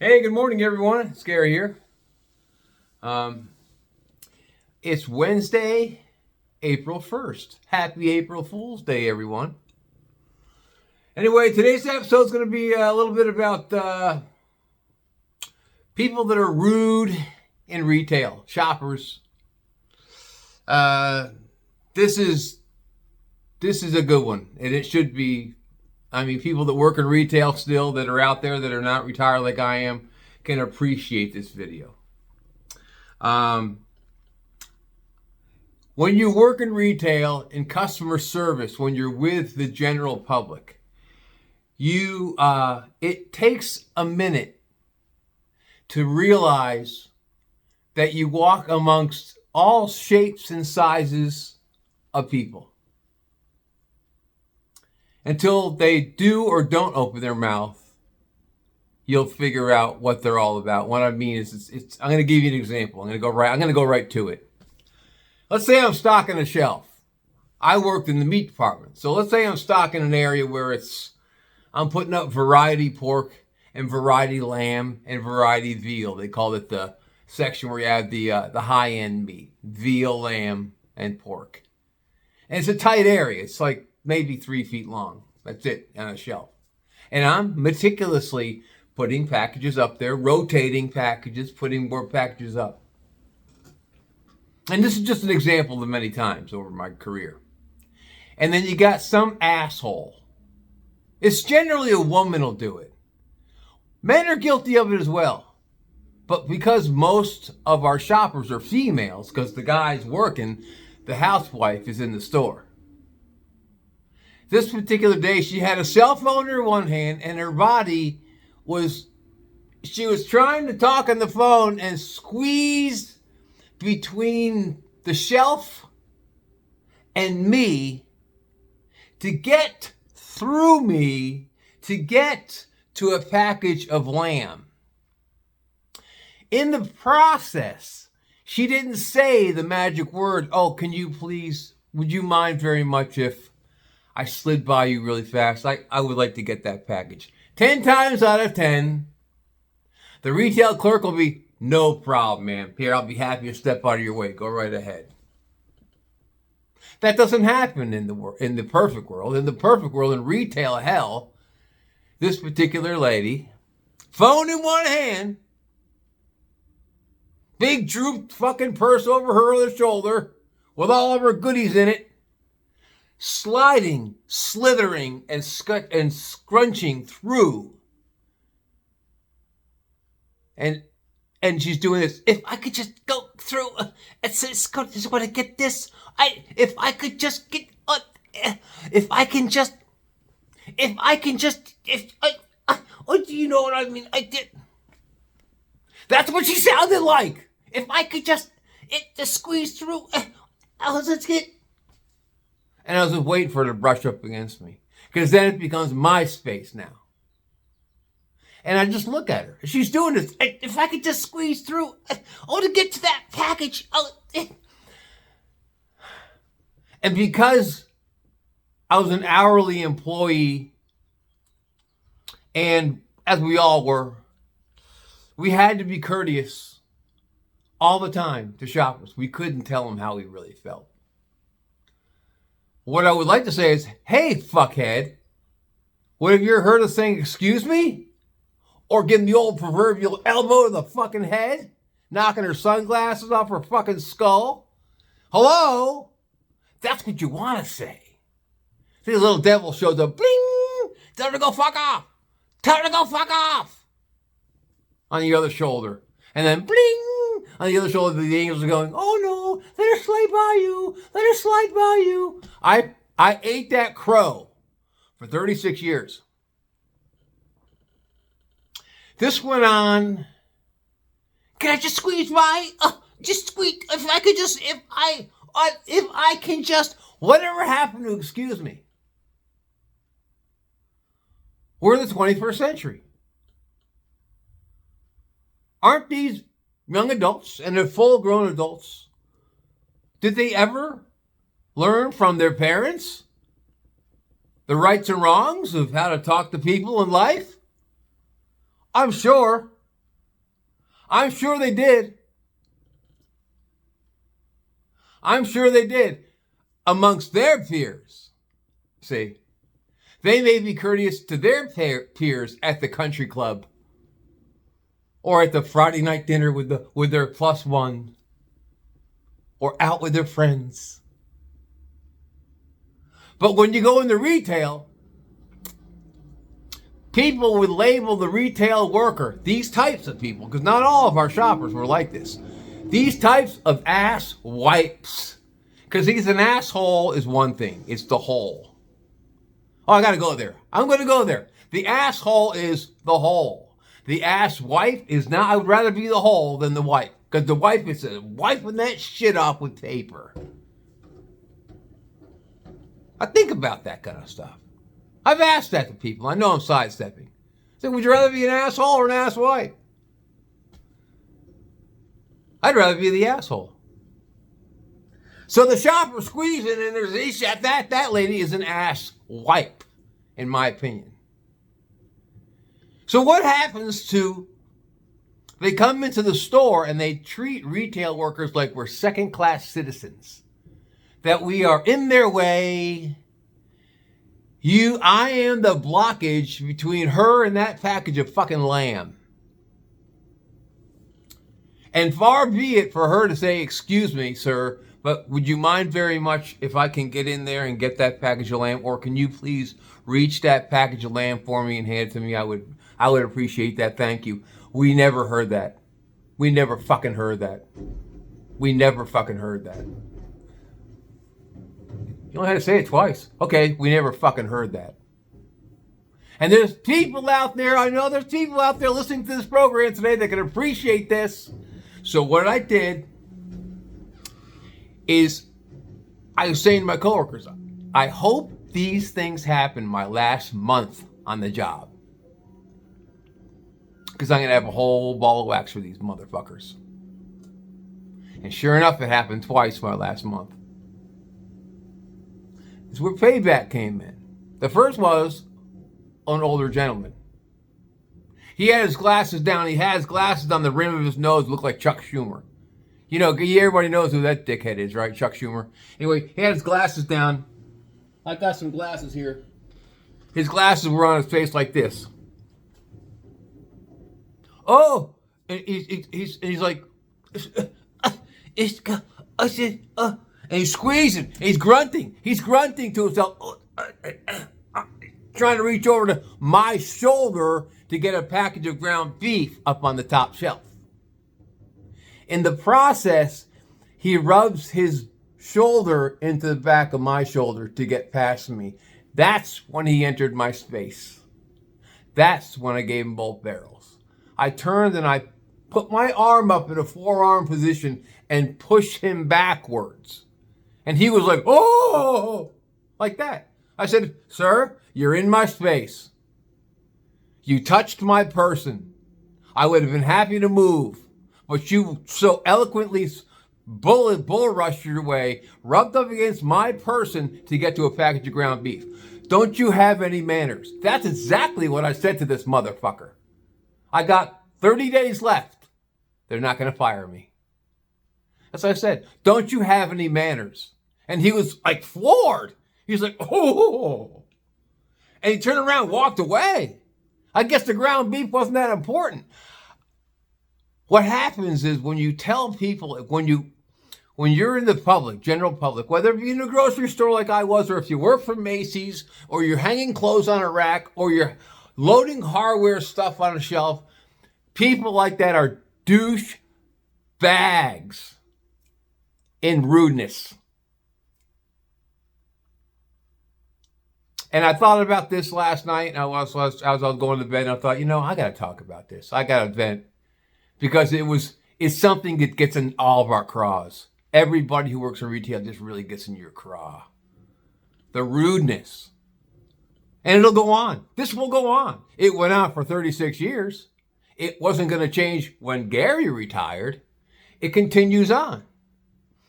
Hey, good morning, everyone. It's Gary here. Um, it's Wednesday, April 1st. Happy April Fool's Day, everyone. Anyway, today's episode is going to be a little bit about people that are rude in retail, shoppers. Uh, this is a good one, and it should be. I mean, people that work in retail still that are out there that are not retired like I am can appreciate this video. When you work in retail, in customer service, when you're with the general public, it takes a minute to realize that you walk amongst all shapes and sizes of people. Until they do or don't open their mouth, you'll figure out what they're all about. What I mean is, I'm going to give you an example. I'm going to go right to it. Let's say I'm stocking a shelf. I worked in the meat department, so let's say I'm stocking an area where I'm putting up variety pork and variety lamb and variety veal. They call it the section where you have the high end meat, veal, lamb, and pork. And it's a tight area. It's like maybe 3 feet long. That's it on a shelf. And I'm meticulously putting packages up there, rotating packages, putting more packages up. And this is just an example of many times over my career. And then you got some asshole. It's generally a woman will do it. Men are guilty of it as well. But because most of our shoppers are females, because the guy's working, the housewife is in the store. This particular day, she had a cell phone in her one hand, and her body she was trying to talk on the phone and squeeze between the shelf and me to get through me to get to a package of lamb. In the process, she didn't say the magic word, "Oh, would you mind very much if I slid by you really fast? I would like to get that package." 10 times out of 10, the retail clerk will be, "No problem, ma'am. Here, I'll be happy to step out of your way. Go right ahead." That doesn't happen in the perfect world. In the perfect world, in retail hell, this particular lady, phone in one hand, big drooped fucking purse over her other shoulder with all of her goodies in it, sliding, slithering, and scrunching through. And she's doing this. If I could just go through, just want to get this. If I can just, oh, do you know what I mean? I did. That's what she sounded like. If I could just squeeze through, let's get. And I was just waiting for her to brush up against me. Because then it becomes my space now. And I just look at her. She's doing this. If I could just squeeze through, to get to that package. And because I was an hourly employee, and as we all were, we had to be courteous all the time to shoppers. We couldn't tell them how we really felt. What I would like to say is, "Hey, fuckhead, what have you ever heard of saying, 'excuse me?' Or getting the old proverbial elbow to the fucking head? Knocking her sunglasses off her fucking skull? Hello? That's what you want to say." See, the little devil shows up. Bling! Tell her to go fuck off. Tell her to go fuck off. On the other shoulder. And then bling! On the other shoulder, the angels are going, "Oh no, let her slide by you. Let her slide by you." I ate that crow for 36 years. This went on. "Can I just squeeze by? Just squeeze. If I can just, whatever happened to excuse me?" We're in the 21st century. Aren't these young adults, and they're full-grown adults, did they ever learn from their parents the rights and wrongs of how to talk to people in life? I'm sure. I'm sure they did. I'm sure they did. Amongst their peers. See, they may be courteous to their peers at the country club or at the Friday night dinner with their plus one or out with their friends. But when you go into retail, people would label the retail worker, these types of people, because not all of our shoppers were like this, these types of ass wipes. Because he's an asshole is one thing. It's the hole. Oh, I got to go there. I'm going to go there. The asshole is the hole. The ass wipe is not, I would rather be the hole than the wipe. Because the wipe is wiping that shit off with paper. I think about that kind of stuff. I've asked that to people. I know I'm sidestepping. I said, would you rather be an asshole or an ass wipe? I'd rather be the asshole. So the shopper squeezing and there's that lady is an ass wipe, in my opinion. So what happens to, they come into the store and they treat retail workers like we're second-class citizens. That we are in their way. I am the blockage between her and that package of fucking lamb. And far be it for her to say, excuse me, sir, but would you mind very much if I can get in there and get that package of lamb? Or can you please reach that package of lamb for me and hand it to me? I would appreciate that. Thank you. We never heard that. We never fucking heard that. We never fucking heard that. You only had to say it twice. Okay, we never fucking heard that. And there's people out there, I know there's people out there listening to this program today that can appreciate this. So what I did is I was saying to my coworkers, I hope these things happen my last month on the job. Because I'm going to have a whole ball of wax for these motherfuckers. And sure enough, it happened twice my last month. It's where payback came in. The first was an older gentleman. He had his glasses down. He has glasses on the rim of his nose, look like Chuck Schumer. You know, everybody knows who that dickhead is, right? Chuck Schumer. Anyway, he had his glasses down. I got some glasses here. His glasses were on his face like this. Oh! And he's like, and he's squeezing. And he's grunting. He's grunting to himself. Trying to reach over to my shoulder to get a package of ground beef up on the top shelf. In the process, he rubs his shoulder into the back of my shoulder to get past me. That's when he entered my space. That's when I gave him both barrels. I turned and I put my arm up in a forearm position and pushed him backwards. And he was like, oh, like that. I said, sir, you're in my space. You touched my person. I would have been happy to move. But you so eloquently bull rushed your way, rubbed up against my person to get to a package of ground beef. Don't you have any manners? That's exactly what I said to this motherfucker. I got 30 days left. They're not going to fire me. That's what I said. Don't you have any manners? And he was like floored. He's like, oh. And he turned around and walked away. I guess the ground beef wasn't that important. What happens is when you tell people, when you're in the public, general public, whether it be in a grocery store like I was, or if you work for Macy's, or you're hanging clothes on a rack, or you're loading hardware stuff on a shelf, people like that are douche bags in rudeness. And I thought about this last night, and I was going to bed, and I thought, I got to talk about this. I got to vent. Because it's something that gets in all of our craws. Everybody who works in retail just really gets in your craw. The rudeness. And it'll go on. This will go on. It went on for 36 years. It wasn't going to change when Gary retired. It continues on.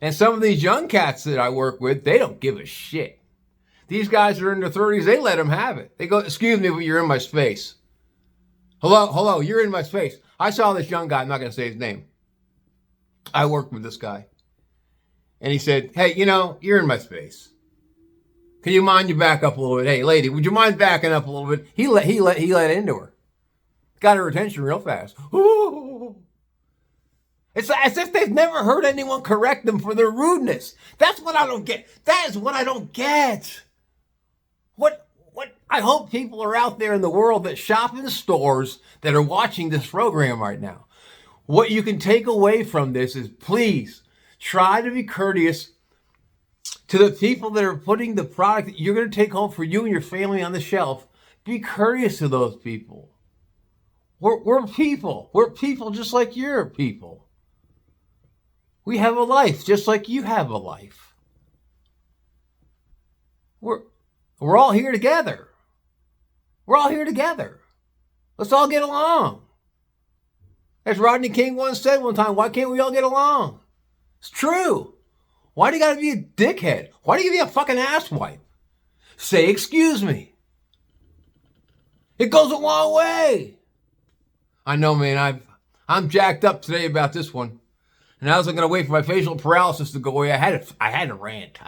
And some of these young cats that I work with, they don't give a shit. These guys are in their 30s, they let them have it. They go, excuse me, but you're in my space. Hello, you're in my space. I saw this young guy, I'm not going to say his name. I worked with this guy. And he said, hey, you're in my space. Can you mind you back up a little bit? Hey, lady, would you mind backing up a little bit? He let into her. Got her attention real fast. Ooh. It's as if they've never heard anyone correct them for their rudeness. That's what I don't get. That is what I don't get. What I hope people are out there in the world that shop in stores that are watching this program right now. What you can take away from this is, please try to be courteous to the people that are putting the product that you're going to take home for you and your family on the shelf. Be courteous to those people. We're people. We're people just like you're people. We have a life just like you have a life. We're all here together. We're all here together. Let's all get along. As Rodney King once said one time, why can't we all get along? It's true. Why do you gotta be a dickhead? Why do you give me a fucking asswipe? Say excuse me. It goes a long way. I know, man, I'm jacked up today about this one. And I wasn't gonna wait for my facial paralysis to go away. I had to rant.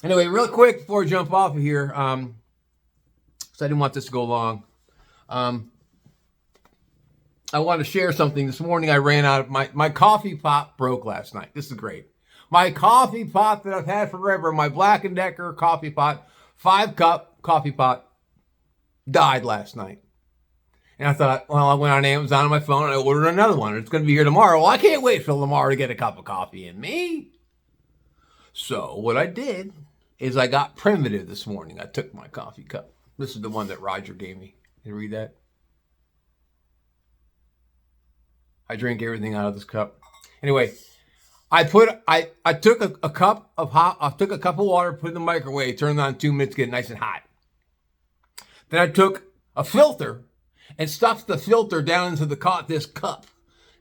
Anyway, real quick before I jump off of here, because I didn't want this to go long. I want to share something. This morning I ran out of my coffee pot broke last night. This is great. My coffee pot that I've had forever, my Black & Decker coffee pot, 5-cup coffee pot, died last night. And I thought, well, I went on Amazon on my phone and I ordered another one. It's going to be here tomorrow. Well, I can't wait for tomorrow to get a cup of coffee in me. So what I did is I got primitive this morning. I took my coffee cup. This is the one that Roger gave me. Can you read that? I drink everything out of this cup. Anyway, I took a cup of water, put it in the microwave, turned it on 2 minutes, get it nice and hot. Then I took a filter and stuffed the filter down into this cup.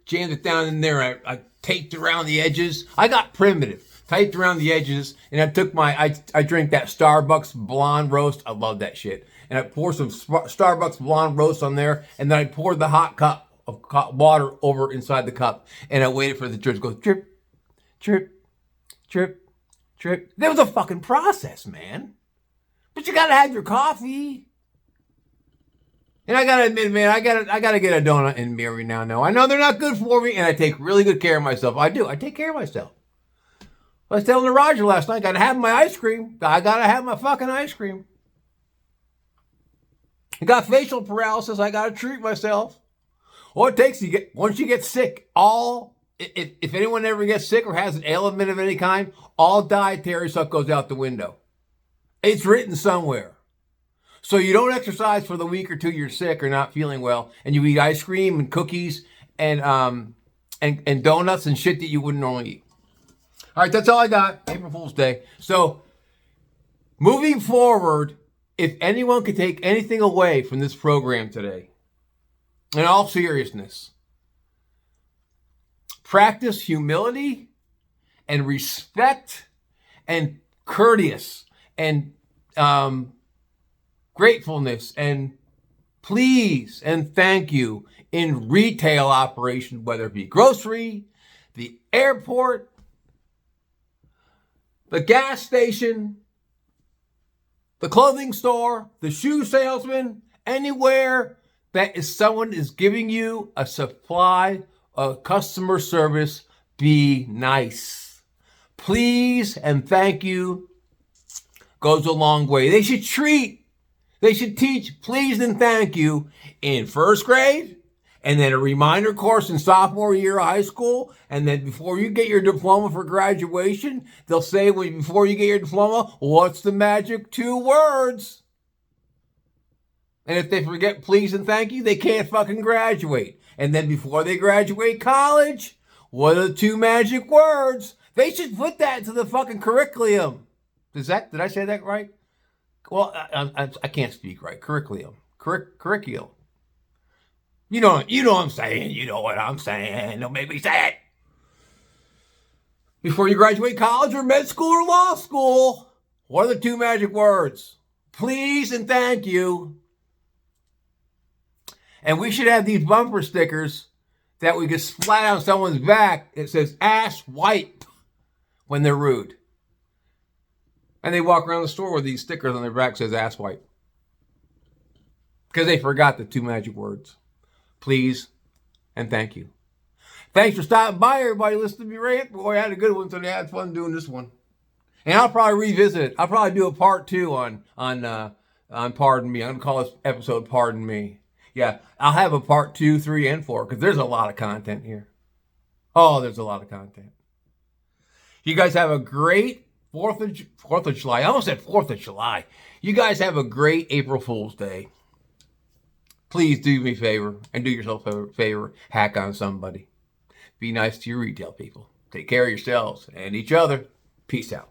Jammed it down in there. I taped around the edges. I got primitive. Taped around the edges, and I took I drink that Starbucks blonde roast. I love that shit. And I poured some Starbucks blonde roast on there, and then I poured the hot cup of water over inside the cup, and I waited for the drip to go drip, drip, drip, drip. There was a fucking process, man. But you gotta have your coffee. And I gotta admit, man, I gotta get a donut in me every now and then. I know they're not good for me, and I take really good care of myself. I do. I take care of myself. I was telling Roger last night, gotta have my ice cream. I gotta have my fucking ice cream. I got facial paralysis. I gotta treat myself. All it takes, once you get sick, if anyone ever gets sick or has an ailment of any kind, all dietary stuff goes out the window. It's written somewhere. So you don't exercise for the week or two you're sick or not feeling well, and you eat ice cream and cookies and donuts and shit that you wouldn't normally eat. All right, that's all I got. April Fool's Day. So, moving forward, if anyone could take anything away from this program today, in all seriousness, practice humility and respect and courteous and gratefulness and please and thank you in retail operations, whether it be grocery, the airport, the gas station, the clothing store, the shoe salesman, anywhere that someone is giving you a supply of customer service, be nice. Please and thank you goes a long way. They should teach please and thank you in first grade, and then a reminder course in sophomore year of high school, and then before you get your diploma for graduation, they'll say, before you get your diploma, what's the magic 2 words? And if they forget please and thank you, they can't fucking graduate. And then before they graduate college, what are the 2 magic words? They should put that into the fucking curriculum. Did I say that right? Well, I can't speak right. Curriculum. Curriculum. You know what I'm saying. You know what I'm saying. Don't make me say it. Before you graduate college or med school or law school, what are the 2 magic words? Please and thank you. And we should have these bumper stickers that we can splat on someone's back. It says ass wipe when they're rude. And they walk around the store with these stickers on their back that says ass wipe. Because they forgot the 2 magic words. Please and thank you. Thanks for stopping by, everybody. Listen to me rant. Boy, I had a good one today. I had fun doing this one. And I'll probably revisit it. I'll probably do a part 2 on Pardon Me. I'm going to call this episode Pardon Me. Yeah, I'll have a part 2, 3, and 4 because there's a lot of content here. Oh, there's a lot of content. You guys have a great 4th of July. I almost said 4th of July. You guys have a great April Fool's Day. Please do me a favor and do yourself a favor. Hack on somebody. Be nice to your retail people. Take care of yourselves and each other. Peace out.